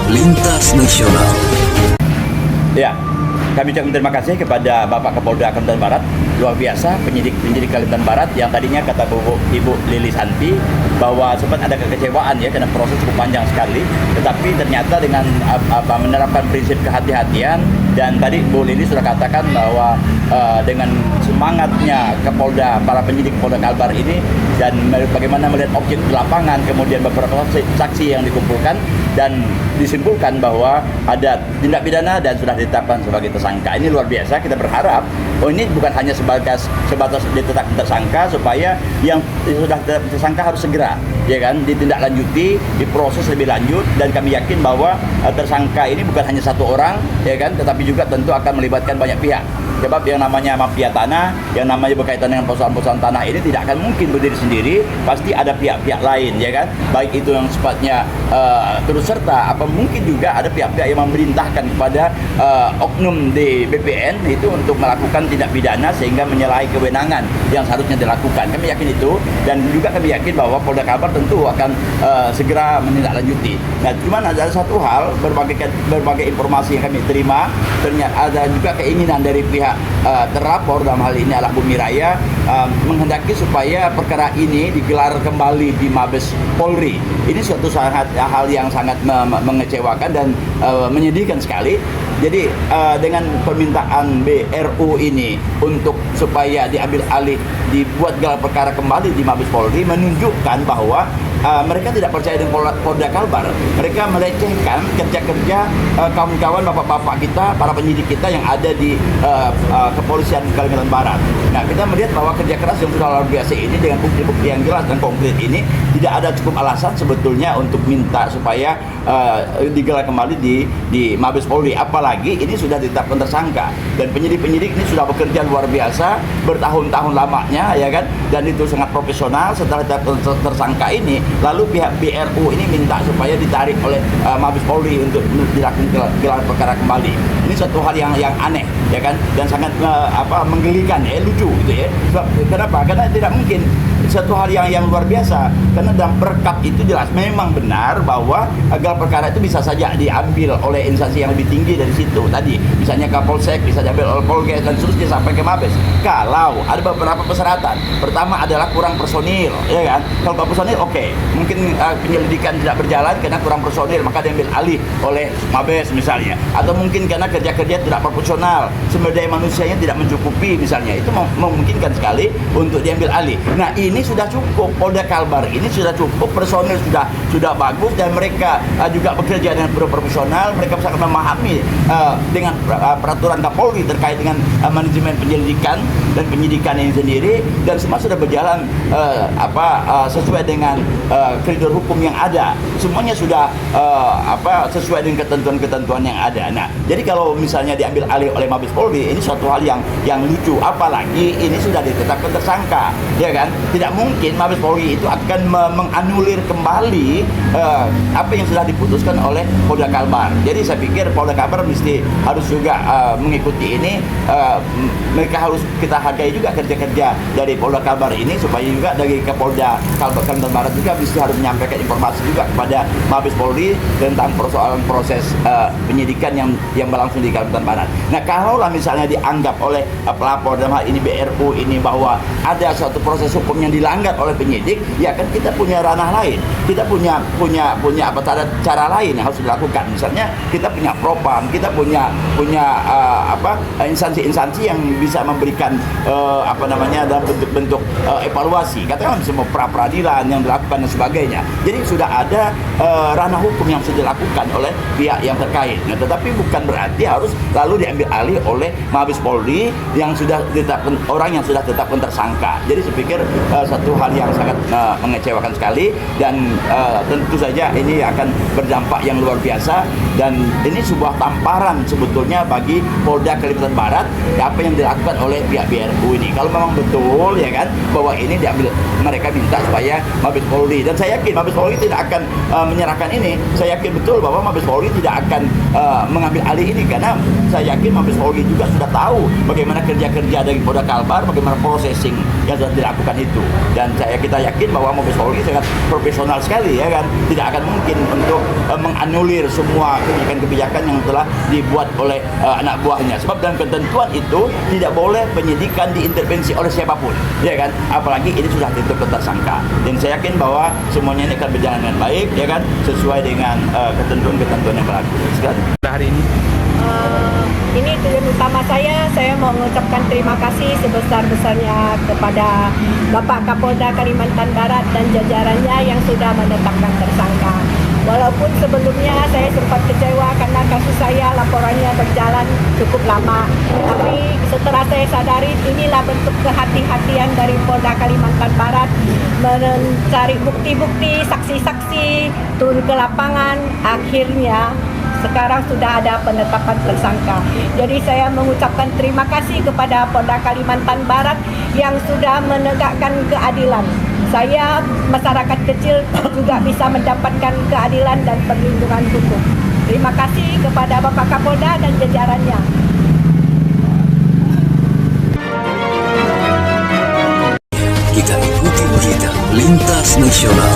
Lintas Nasional. Ya, kami ucapkan terima kasih kepada Bapak Kapolda Kalimantan Barat, luar biasa penyidik Kalimantan Barat yang tadinya kata Ibu Lili Santi bahwa sempat ada kekecewaan ya karena proses cukup panjang sekali, tetapi ternyata dengan menerapkan prinsip kehati-hatian dan tadi Bu Lili sudah katakan bahwa dengan semangatnya Kapolda, para penyidik Polda Kalbar ini dan bagaimana melihat objek di lapangan, kemudian beberapa saksi yang dikumpulkan dan disimpulkan bahwa ada tindak pidana dan sudah ditetapkan sebagai tersangka. Ini luar biasa, kita berharap ini bukan hanya sebatas ditetapkan tersangka, supaya yang sudah tersangka harus segera ya kan ditindaklanjuti, diproses lebih lanjut, dan kami yakin bahwa tersangka ini bukan hanya satu orang ya kan, tetapi juga tentu akan melibatkan banyak pihak. Sebab yang namanya mafia tanah, yang namanya berkaitan dengan perusahaan-perusahaan tanah ini tidak akan mungkin berdiri sendiri, pasti ada pihak-pihak lain ya kan, baik itu yang sifatnya turut serta, apa mungkin juga ada pihak-pihak yang memerintahkan kepada oknum di BPN itu untuk melakukan tindak pidana sehingga menyalahi kewenangan yang seharusnya dilakukan. Kami yakin itu, dan juga kami yakin bahwa Polda Kalbar tentu akan segera menindaklanjuti. Nah, cuman ada satu hal, berbagai informasi yang kami terima, ternyata ada juga keinginan dari pihak terlapor, dalam hal ini adalah Bumi Raya, menghendaki supaya perkara ini digelar kembali di Mabes Polri. Ini suatu hal yang sangat mengecewakan dan menyedihkan sekali. Jadi dengan permintaan BRU ini untuk supaya diambil alih, dibuat gelar perkara kembali di Mabes Polri, menunjukkan bahwa mereka tidak percaya dengan Polda Kalbar. Mereka melecehkan kerja-kerja kawan-kawan bapak-bapak kita, para penyidik kita yang ada di kepolisian Kalimantan Barat. Nah, kita melihat bahwa kerja keras yang sudah luar biasa ini dengan bukti-bukti yang jelas dan konkret ini, tidak ada cukup alasan sebetulnya untuk minta supaya digelar kembali di Mabes Polri. Apalagi ini sudah ditetapkan tersangka, dan penyidik-penyidik ini sudah bekerja luar biasa bertahun-tahun lamanya ya kan, dan itu sangat profesional. Setelah tersangka ini, lalu pihak BRU ini minta supaya ditarik oleh Mabes Polri untuk dilakukan gelar perkara kembali. Ini satu hal yang aneh ya kan, dan sangat menggelikan ya, lucu gitu ya. Sebab kenapa? Karena tidak mungkin, satu hal yang luar biasa, karena dalam perkap itu jelas memang benar bahwa gelar perkara itu bisa saja diambil oleh instansi yang lebih tinggi dari situ tadi, misalnya Kapolsek, bisa diambil oleh Polres dan seterusnya sampai ke Mabes. Kalau ada beberapa persyaratan, pertama adalah kurang personil ya kan. Kalau personil oke, mungkin penyelidikan tidak berjalan karena kurang personil, maka diambil alih oleh Mabes misalnya, atau mungkin karena kerja-kerja tidak proporsional, sumber daya manusianya tidak mencukupi misalnya, itu memungkinkan sekali untuk diambil alih. Nah, ini sudah cukup, Polda Kalbar ini sudah cukup, personil sudah bagus, dan mereka juga bekerja dengan profesional. Mereka sangat memahami dengan peraturan Kapolri terkait dengan manajemen penyelidikan dan penyidikan ini sendiri, dan semua sudah berjalan sesuai dengan koridor hukum yang ada. Semuanya sudah sesuai dengan ketentuan-ketentuan yang ada. Nah, jadi kalau misalnya diambil alih oleh Mabes Polri, ini suatu hal yang lucu. Apalagi ini sudah ditetapkan tersangka, ya kan? Tidak mungkin Mabes Polri itu akan menganulir kembali apa yang sudah diputuskan oleh Polda Kalbar. Jadi saya pikir Polda Kalbar mesti harus juga mengikuti ini. Mereka harus kita hargai juga kerja-kerja dari Polda Kalbar ini, supaya juga dari Kapolda Kalbar Kalimantan Barat juga mesti harus menyampaikan informasi juga kepada Mabes Polri tentang persoalan proses penyidikan yang berlangsung di Kalimantan Barat. Nah, kalaulah misalnya dianggap oleh pelapor dalam hal ini BRU ini bahwa ada suatu proses hukum yang dilanggar oleh penyidik, ya kan kita punya ranah lain, kita punya cara lain yang harus dilakukan. Misalnya kita punya propam, kita punya instansi-instansi yang bisa memberikan dalam bentuk evaluasi, katakanlah semua pra-peradilan yang dilakukan dan sebagainya. Jadi sudah ada ranah hukum yang sudah dilakukan oleh pihak yang terkait. Nah, tetapi bukan berarti harus lalu diambil alih oleh Mabes Polri yang sudah ditetapkan, orang yang sudah ditetapkan tersangka. Jadi saya pikir satu hal yang sangat mengecewakan sekali, dan tentu saja ini akan berdampak yang luar biasa, dan ini sebuah tamparan sebetulnya bagi Polda Kalimantan Barat apa yang dilakukan oleh pihak BRU ini. Kalau memang betul ya kan bahwa ini diambil, mereka minta supaya Mabes Polri, dan saya yakin Mabes Polri tidak akan menyerahkan ini. Saya yakin betul bahwa Mabes Polri tidak akan mengambil alih ini, karena saya yakin Mabes Polri juga sudah tahu bagaimana kerja-kerja dari Polda Kalbar, bagaimana processing yang sudah dilakukan itu. Dan kita yakin bahwa Mabes Polri sangat profesional sekali ya kan, tidak akan mungkin untuk menganulir semua kebijakan-kebijakan yang telah dibuat oleh anak buahnya. Sebab dalam ketentuan itu tidak boleh penyidikan diintervensi oleh siapapun, ya kan? Apalagi ini sudah ditetapkan tersangka. Dan saya yakin bahwa semuanya ini akan berjalan dengan baik, ya kan? Sesuai dengan ketentuan-ketentuan yang berlaku. Sekarang Hari ini ini tujuan utama saya mau mengucapkan terima kasih sebesar-besarnya kepada Bapak Kapolda Kalimantan Barat dan jajarannya yang sudah menetapkan tersangka. Walaupun sebelumnya saya sempat kecewa karena kasus saya laporannya berjalan cukup lama. Tapi setelah saya sadari inilah bentuk kehati-hatian dari Polda Kalimantan Barat mencari bukti-bukti, saksi-saksi, turun ke lapangan, akhirnya sekarang sudah ada penetapan tersangka. Jadi saya mengucapkan terima kasih kepada Polda Kalimantan Barat yang sudah menegakkan keadilan. Saya, masyarakat kecil, juga bisa mendapatkan keadilan dan perlindungan hukum. Terima kasih kepada Bapak Kapolda dan jajarannya. Kita ikuti berita lintas nasional.